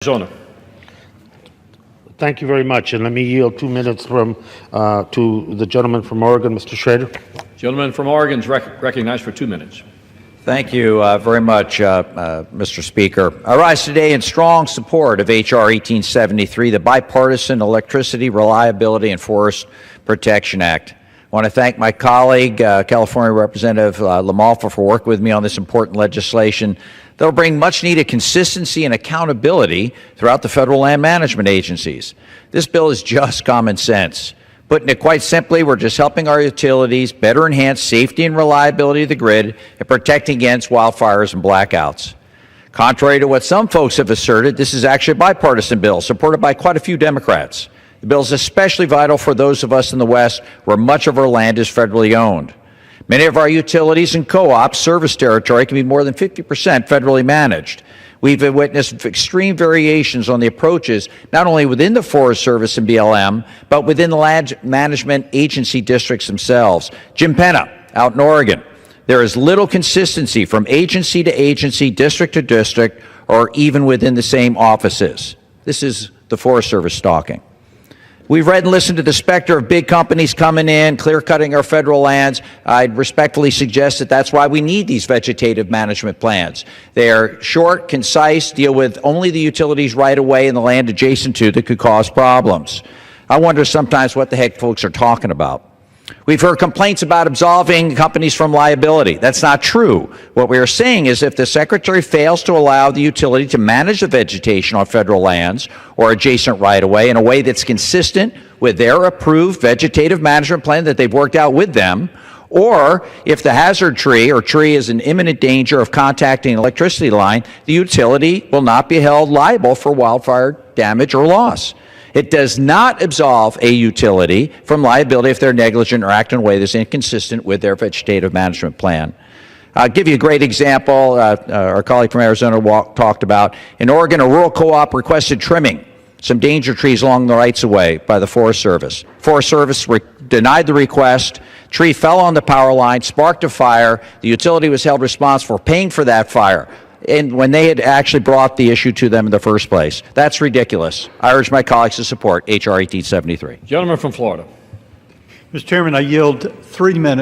Arizona. Thank you very much, and let me yield 2 minutes to the gentleman from Oregon, Mr. Schrader. Gentleman from Oregon is recognized for 2 minutes. Thank you very much, Mr. Speaker. I rise today in strong support of H.R. 1873, the Bipartisan Electricity Reliability and Forest Protection Act. I want to thank my colleague, California Representative LaMalfa, for working with me on this important legislation that will bring much-needed consistency and accountability throughout the federal land management agencies. This bill is just common sense. Putting it quite simply, we're just helping our utilities better enhance safety and reliability of the grid and protecting against wildfires and blackouts. Contrary to what some folks have asserted, this is actually a bipartisan bill supported by quite a few Democrats. The bill is especially vital for those of us in the West where much of our land is federally owned. Many of our utilities and co-ops service territory can be more than 50% federally managed. We've witnessed extreme variations on the approaches, not only within the Forest Service and BLM, but within the land management agency districts themselves. Jim Penna, out in Oregon, there is little consistency from agency to agency, district to district, or even within the same offices. This is the Forest Service talking. We've read and listened to the specter of big companies coming in, clear-cutting our federal lands. I'd respectfully suggest that that's why we need these vegetative management plans. They are short, concise, deal with only the utilities right away and the land adjacent to that could cause problems. I wonder sometimes what the heck folks are talking about. We've heard complaints about absolving companies from liability. That's not true. What we are saying is if the Secretary fails to allow the utility to manage the vegetation on federal lands or adjacent right-of-way in a way that's consistent with their approved vegetative management plan that they've worked out with them, or if the hazard tree or tree is in imminent danger of contacting an electricity line, the utility will not be held liable for wildfire damage or loss. It does not absolve a utility from liability if they're negligent or act in a way that's inconsistent with their vegetative management plan. I'll give you a great example. Our colleague from Arizona talked about. In Oregon, a rural co-op requested trimming some danger trees along the rights-of-way by the Forest Service. Forest Service denied the request. Tree fell on the power line, sparked a fire. The utility was held responsible for paying for that fire, and when they had actually brought the issue to them in the first place. That's ridiculous. I urge my colleagues to support H.R. 1873. Gentleman from Florida. Mr. Chairman, I yield 3 minutes.